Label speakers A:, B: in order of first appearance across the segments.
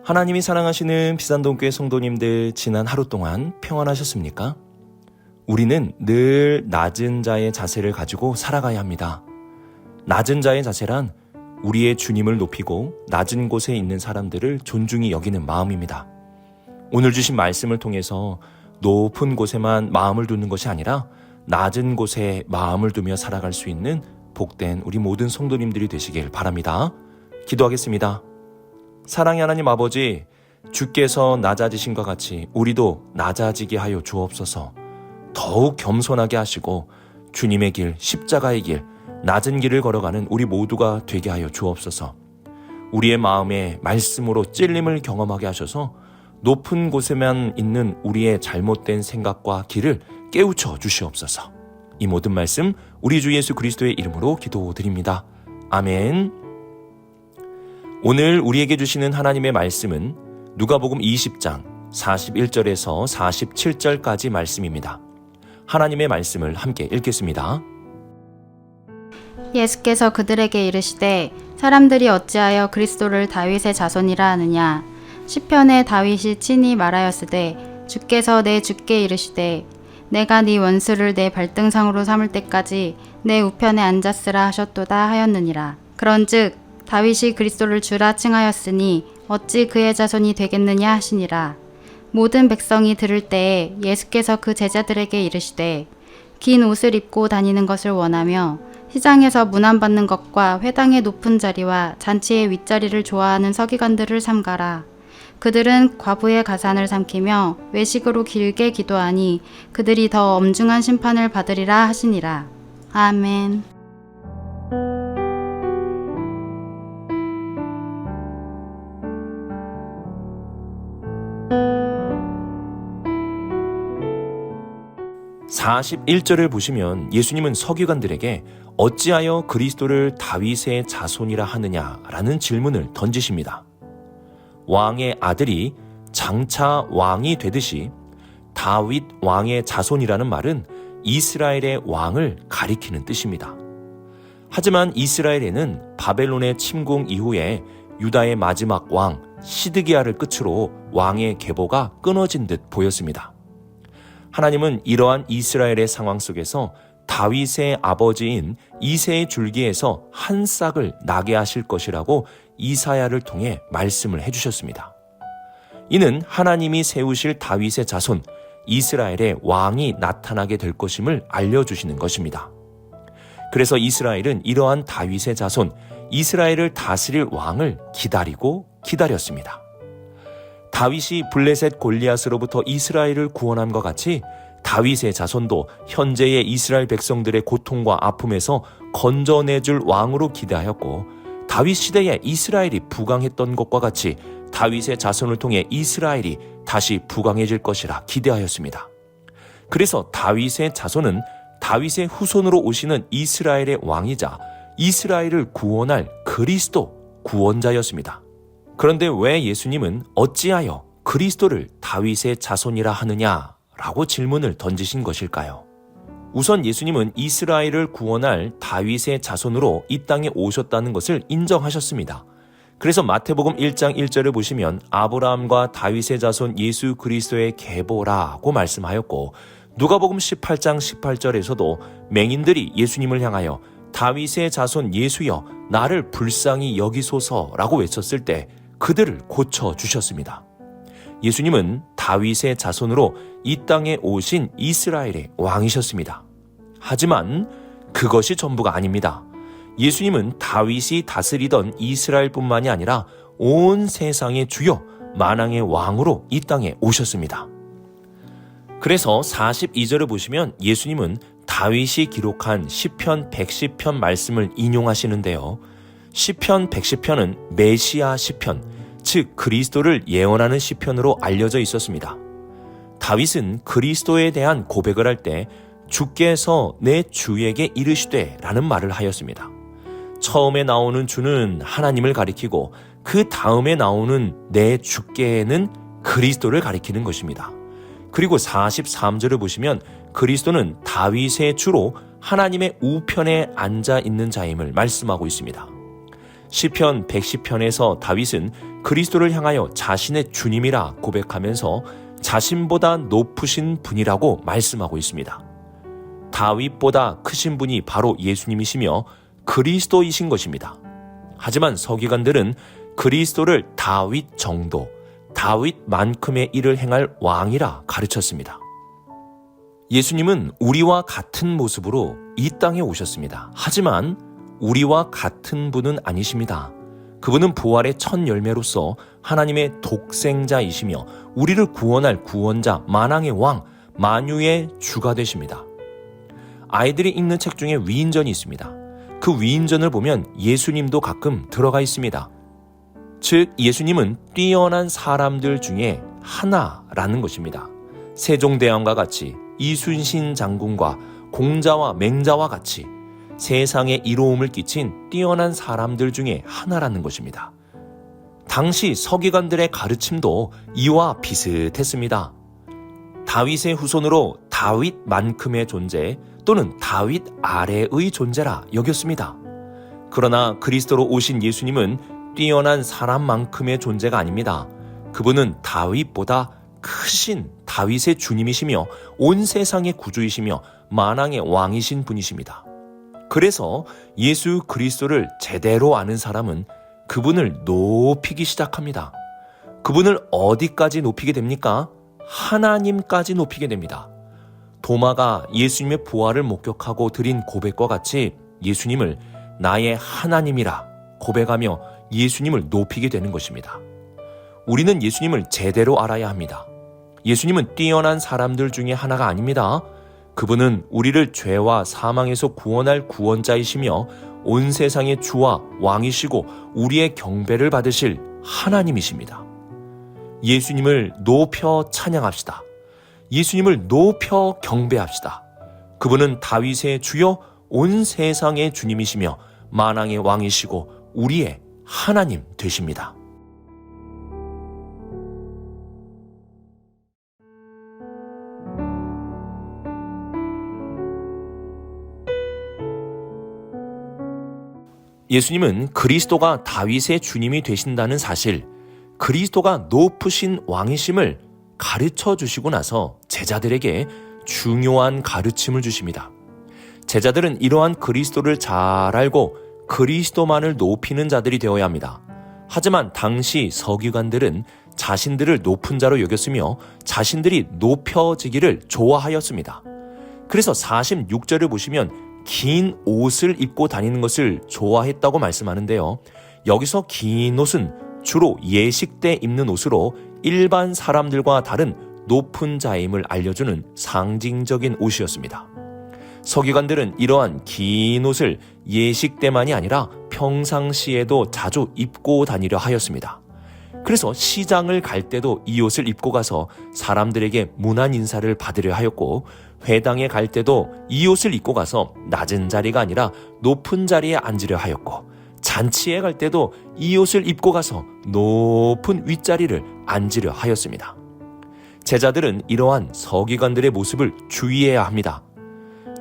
A: 하나님이 사랑하시는 비산동교회 성도님들, 지난 하루 동안 평안하셨습니까? 우리는 늘 낮은 자의 자세를 가지고 살아가야 합니다. 낮은 자의 자세란 우리의 주님을 높이고 낮은 곳에 있는 사람들을 존중히 여기는 마음입니다. 오늘 주신 말씀을 통해서 높은 곳에만 마음을 두는 것이 아니라 낮은 곳에 마음을 두며 살아갈 수 있는 복된 우리 모든 성도님들이 되시길 바랍니다. 기도하겠습니다. 사랑의 하나님 아버지, 주께서 낮아지신과 같이 우리도 낮아지게 하여 주옵소서. 더욱 겸손하게 하시고 주님의 길, 십자가의 길, 낮은 길을 걸어가는 우리 모두가 되게 하여 주옵소서. 우리의 마음에 말씀으로 찔림을 경험하게 하셔서 높은 곳에만 있는 우리의 잘못된 생각과 길을 깨우쳐 주시옵소서. 이 모든 말씀 우리 주 예수 그리스도의 이름으로 기도드립니다. 아멘. 오늘 우리에게 주시는 하나님의 말씀은 누가복음 20장 41절에서 47절까지 말씀입니다. 하나님의 말씀을 함께 읽겠습니다.
B: 예수께서 그들에게 이르시되 사람들이 어찌하여 그리스도를 다윗의 자손이라 하느냐. 시편에 다윗이 친히 말하였으되 주께서 내 주께 이르시되 내가 네 원수를 내 발등상으로 삼을 때까지 내 우편에 앉았으라 하셨도다 하였느니라. 그런즉 다윗이 그리스도를 주라 칭하였으니 어찌 그의 자손이 되겠느냐 하시니라. 모든 백성이 들을 때에 예수께서 그 제자들에게 이르시되 긴 옷을 입고 다니는 것을 원하며 시장에서 문안받는 것과 회당의 높은 자리와 잔치의 윗자리를 좋아하는 서기관들을 삼가라. 그들은 과부의 가산을 삼키며 외식으로 길게 기도하니 그들이 더 엄중한 심판을 받으리라 하시니라. 아멘.
A: (41절을) 보시면 예수님은 서기관들에게 어찌하여 그리스도를 다윗의 자손이라 하느냐라는 질문을 던지십니다. 왕의 아들이 장차 왕이 되듯이 다윗 왕의 자손이라는 말은 이스라엘의 왕을 가리키는 뜻입니다. 하지만 이스라엘에는 바벨론의 침공 이후에 유다의 마지막 왕 시드기야를 끝으로 왕의 계보가 끊어진 듯 보였습니다. 하나님은 이러한 이스라엘의 상황 속에서 다윗의 아버지인 이새의 줄기에서 한 싹을 나게 하실 것이라고 이사야를 통해 말씀을 해주셨습니다. 이는 하나님이 세우실 다윗의 자손 이스라엘의 왕이 나타나게 될 것임을 알려주시는 것입니다. 그래서 이스라엘은 이러한 다윗의 자손 이스라엘을 다스릴 왕을 기다리고 기다렸습니다. 다윗이 블레셋 골리앗으로부터 이스라엘을 구원함과 같이 다윗의 자손도 현재의 이스라엘 백성들의 고통과 아픔에서 건져내줄 왕으로 기대하였고, 다윗 시대에 이스라엘이 부강했던 것과 같이 다윗의 자손을 통해 이스라엘이 다시 부강해질 것이라 기대하였습니다. 그래서 다윗의 자손은 다윗의 후손으로 오시는 이스라엘의 왕이자 이스라엘을 구원할 그리스도 구원자였습니다. 그런데 왜 예수님은 어찌하여 그리스도를 다윗의 자손이라 하느냐라고 질문을 던지신 것일까요? 우선 예수님은 이스라엘을 구원할 다윗의 자손으로 이 땅에 오셨다는 것을 인정하셨습니다. 그래서 마태복음 1장 1절을 보시면 아브라함과 다윗의 자손 예수 그리스도의 계보라고 말씀하였고, 누가복음 18장 18절에서도 맹인들이 예수님을 향하여 다윗의 자손 예수여 나를 불쌍히 여기소서라고 외쳤을 때 그들을 고쳐주셨습니다. 예수님은 다윗의 자손으로 이 땅에 오신 이스라엘의 왕이셨습니다. 하지만 그것이 전부가 아닙니다. 예수님은 다윗이 다스리던 이스라엘뿐만이 아니라 온 세상의 주요 만왕의 왕으로 이 땅에 오셨습니다. 그래서 42절을 보시면 예수님은 다윗이 기록한 시편 110편 말씀을 인용하시는데요. 시편 110편은 메시아 시편, 즉 그리스도를 예언하는 시편으로 알려져 있었습니다. 다윗은 그리스도에 대한 고백을 할 때 주께서 내 주에게 이르시되 라는 말을 하였습니다. 처음에 나오는 주는 하나님을 가리키고 그 다음에 나오는 내 주께는 그리스도를 가리키는 것입니다. 그리고 43절을 보시면 그리스도는 다윗의 주로 하나님의 우편에 앉아 있는 자임을 말씀하고 있습니다. 시편 110편에서 다윗은 그리스도를 향하여 자신의 주님이라 고백하면서 자신보다 높으신 분이라고 말씀하고 있습니다. 다윗보다 크신 분이 바로 예수님이시며 그리스도이신 것입니다. 하지만 서기관들은 그리스도를 다윗 정도, 다윗만큼의 일을 행할 왕이라 가르쳤습니다. 예수님은 우리와 같은 모습으로 이 땅에 오셨습니다. 하지만 우리와 같은 분은 아니십니다. 그분은 부활의 첫 열매로서 하나님의 독생자이시며 우리를 구원할 구원자, 만왕의 왕, 만유의 주가 되십니다. 아이들이 읽는 책 중에 위인전이 있습니다. 그 위인전을 보면 예수님도 가끔 들어가 있습니다. 즉 예수님은 뛰어난 사람들 중에 하나라는 것입니다. 세종대왕과 같이, 이순신 장군과 공자와 맹자와 같이 세상에 이로움을 끼친 뛰어난 사람들 중에 하나라는 것입니다. 당시 서기관들의 가르침도 이와 비슷했습니다. 다윗의 후손으로 다윗만큼의 존재 또는 다윗 아래의 존재라 여겼습니다. 그러나 그리스도로 오신 예수님은 뛰어난 사람만큼의 존재가 아닙니다. 그분은 다윗보다 크신 다윗의 주님이시며 온 세상의 구주이시며 만왕의 왕이신 분이십니다. 그래서 예수 그리스도를 제대로 아는 사람은 그분을 높이기 시작합니다. 그분을 어디까지 높이게 됩니까? 하나님까지 높이게 됩니다. 도마가 예수님의 부활을 목격하고 드린 고백과 같이 예수님을 나의 하나님이라 고백하며 예수님을 높이게 되는 것입니다. 우리는 예수님을 제대로 알아야 합니다. 예수님은 뛰어난 사람들 중에 하나가 아닙니다. 그분은 우리를 죄와 사망에서 구원할 구원자이시며 온 세상의 주와 왕이시고 우리의 경배를 받으실 하나님이십니다. 예수님을 높여 찬양합시다. 예수님을 높여 경배합시다. 그분은 다윗의 주여 온 세상의 주님이시며 만왕의 왕이시고 우리의 하나님 되십니다. 예수님은 그리스도가 다윗의 주님이 되신다는 사실, 그리스도가 높으신 왕이심을 가르쳐 주시고 나서 제자들에게 중요한 가르침을 주십니다. 제자들은 이러한 그리스도를 잘 알고 그리스도만을 높이는 자들이 되어야 합니다. 하지만 당시 서기관들은 자신들을 높은 자로 여겼으며 자신들이 높여지기를 좋아하였습니다. 그래서 46절을 보시면 긴 옷을 입고 다니는 것을 좋아했다고 말씀하는데요. 여기서 긴 옷은 주로 예식 때 입는 옷으로 일반 사람들과 다른 높은 자임을 알려주는 상징적인 옷이었습니다. 서기관들은 이러한 긴 옷을 예식 때만이 아니라 평상시에도 자주 입고 다니려 하였습니다. 그래서 시장을 갈 때도 이 옷을 입고 가서 사람들에게 문안 인사를 받으려 하였고, 회당에 갈 때도 이 옷을 입고 가서 낮은 자리가 아니라 높은 자리에 앉으려 하였고, 잔치에 갈 때도 이 옷을 입고 가서 높은 윗자리를 앉으려 하였습니다. 제자들은 이러한 서기관들의 모습을 주의해야 합니다.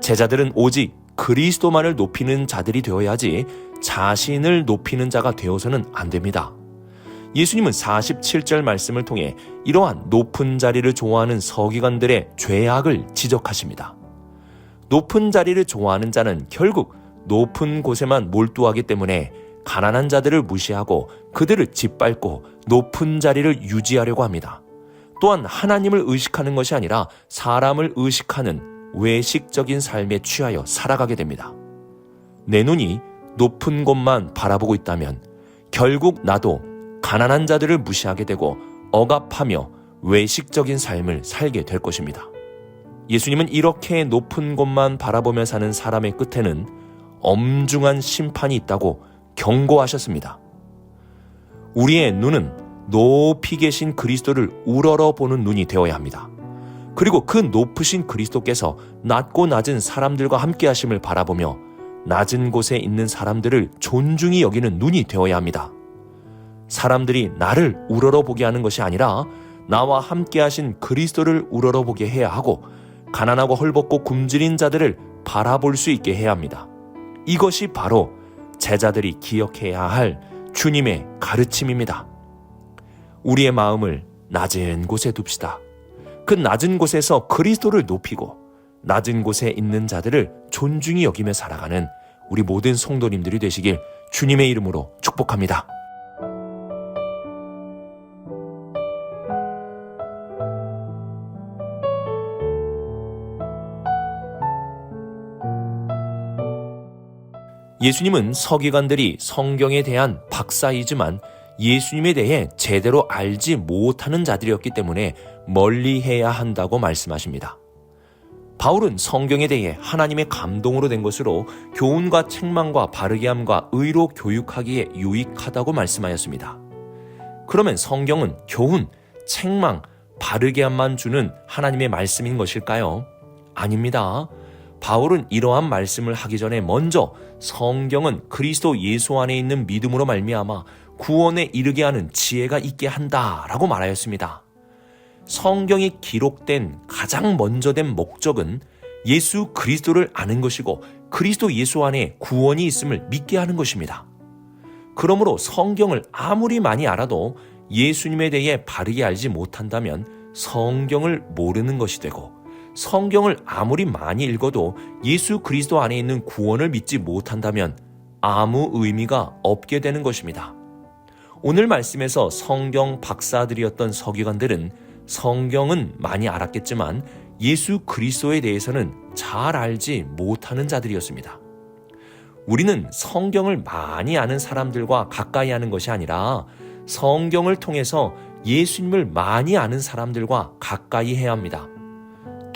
A: 제자들은 오직 그리스도만을 높이는 자들이 되어야지 자신을 높이는 자가 되어서는 안 됩니다. 예수님은 47절 말씀을 통해 이러한 높은 자리를 좋아하는 서기관들의 죄악을 지적하십니다. 높은 자리를 좋아하는 자는 결국 높은 곳에만 몰두하기 때문에 가난한 자들을 무시하고 그들을 짓밟고 높은 자리를 유지하려고 합니다. 또한 하나님을 의식하는 것이 아니라 사람을 의식하는 외식적인 삶에 취하여 살아가게 됩니다. 내 눈이 높은 곳만 바라보고 있다면 결국 나도 가난한 자들을 무시하게 되고 억압하며 외식적인 삶을 살게 될 것입니다. 예수님은 이렇게 높은 곳만 바라보며 사는 사람의 끝에는 엄중한 심판이 있다고 경고하셨습니다. 우리의 눈은 높이 계신 그리스도를 우러러 보는 눈이 되어야 합니다. 그리고 그 높으신 그리스도께서 낮고 낮은 사람들과 함께 하심을 바라보며 낮은 곳에 있는 사람들을 존중히 여기는 눈이 되어야 합니다. 사람들이 나를 우러러보게 하는 것이 아니라 나와 함께 하신 그리스도를 우러러보게 해야 하고, 가난하고 헐벗고 굶주린 자들을 바라볼 수 있게 해야 합니다. 이것이 바로 제자들이 기억해야 할 주님의 가르침입니다. 우리의 마음을 낮은 곳에 둡시다. 그 낮은 곳에서 그리스도를 높이고 낮은 곳에 있는 자들을 존중히 여기며 살아가는 우리 모든 성도님들이 되시길 주님의 이름으로 축복합니다. 예수님은 서기관들이 성경에 대한 박사이지만 예수님에 대해 제대로 알지 못하는 자들이었기 때문에 멀리해야 한다고 말씀하십니다. 바울은 성경에 대해 하나님의 감동으로 된 것으로 교훈과 책망과 바르게함과 의로 교육하기에 유익하다고 말씀하였습니다. 그러면 성경은 교훈, 책망, 바르게함만 주는 하나님의 말씀인 것일까요? 아닙니다. 바울은 이러한 말씀을 하기 전에 먼저 성경은 그리스도 예수 안에 있는 믿음으로 말미암아 구원에 이르게 하는 지혜가 있게 한다라고 말하였습니다. 성경이 기록된 가장 먼저 된 목적은 예수 그리스도를 아는 것이고 그리스도 예수 안에 구원이 있음을 믿게 하는 것입니다. 그러므로 성경을 아무리 많이 알아도 예수님에 대해 바르게 알지 못한다면 성경을 모르는 것이 되고 성경을 아무리 많이 읽어도 예수 그리스도 안에 있는 구원을 믿지 못한다면 아무 의미가 없게 되는 것입니다. 오늘 말씀에서 성경 박사들이었던 서기관들은 성경은 많이 알았겠지만 예수 그리스도에 대해서는 잘 알지 못하는 자들이었습니다. 우리는 성경을 많이 아는 사람들과 가까이 하는 것이 아니라 성경을 통해서 예수님을 많이 아는 사람들과 가까이 해야 합니다.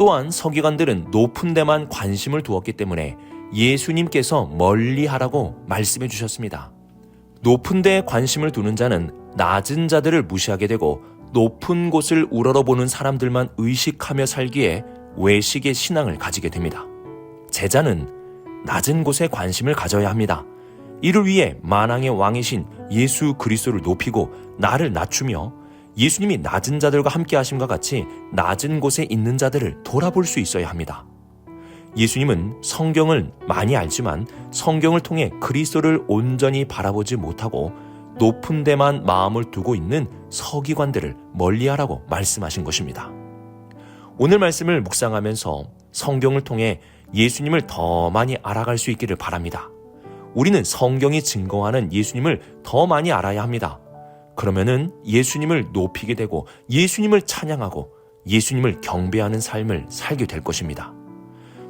A: 또한 서기관들은 높은 데만 관심을 두었기 때문에 예수님께서 멀리 하라고 말씀해 주셨습니다. 높은 데에 관심을 두는 자는 낮은 자들을 무시하게 되고 높은 곳을 우러러보는 사람들만 의식하며 살기에 외식의 신앙을 가지게 됩니다. 제자는 낮은 곳에 관심을 가져야 합니다. 이를 위해 만왕의 왕이신 예수 그리스도를 높이고 나를 낮추며 예수님이 낮은 자들과 함께 하심과 같이 낮은 곳에 있는 자들을 돌아볼 수 있어야 합니다. 예수님은 성경을 많이 알지만 성경을 통해 그리스도를 온전히 바라보지 못하고 높은 데만 마음을 두고 있는 서기관들을 멀리하라고 말씀하신 것입니다. 오늘 말씀을 묵상하면서 성경을 통해 예수님을 더 많이 알아갈 수 있기를 바랍니다. 우리는 성경이 증거하는 예수님을 더 많이 알아야 합니다. 그러면은 예수님을 높이게 되고 예수님을 찬양하고 예수님을 경배하는 삶을 살게 될 것입니다.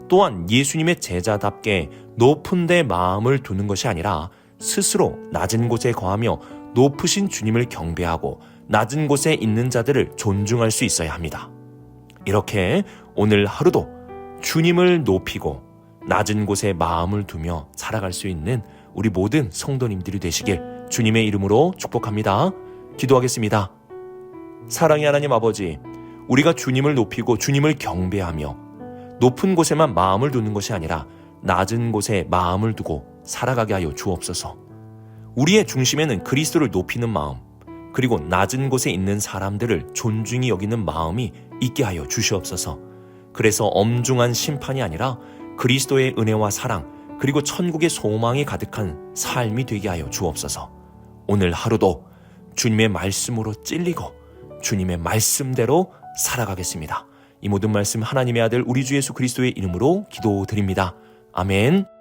A: 또한 예수님의 제자답게 높은 데 마음을 두는 것이 아니라 스스로 낮은 곳에 거하며 높으신 주님을 경배하고 낮은 곳에 있는 자들을 존중할 수 있어야 합니다. 이렇게 오늘 하루도 주님을 높이고 낮은 곳에 마음을 두며 살아갈 수 있는 우리 모든 성도님들이 되시길 주님의 이름으로 축복합니다. 기도하겠습니다. 사랑의 하나님 아버지, 우리가 주님을 높이고 주님을 경배하며 높은 곳에만 마음을 두는 것이 아니라 낮은 곳에 마음을 두고 살아가게 하여 주옵소서. 우리의 중심에는 그리스도를 높이는 마음, 그리고 낮은 곳에 있는 사람들을 존중히 여기는 마음이 있게 하여 주시옵소서. 그래서 엄중한 심판이 아니라 그리스도의 은혜와 사랑, 그리고 천국의 소망이 가득한 삶이 되게 하여 주옵소서. 오늘 하루도 주님의 말씀으로 찔리고 주님의 말씀대로 살아가겠습니다. 이 모든 말씀 하나님의 아들 우리 주 예수 그리스도의 이름으로 기도드립니다. 아멘.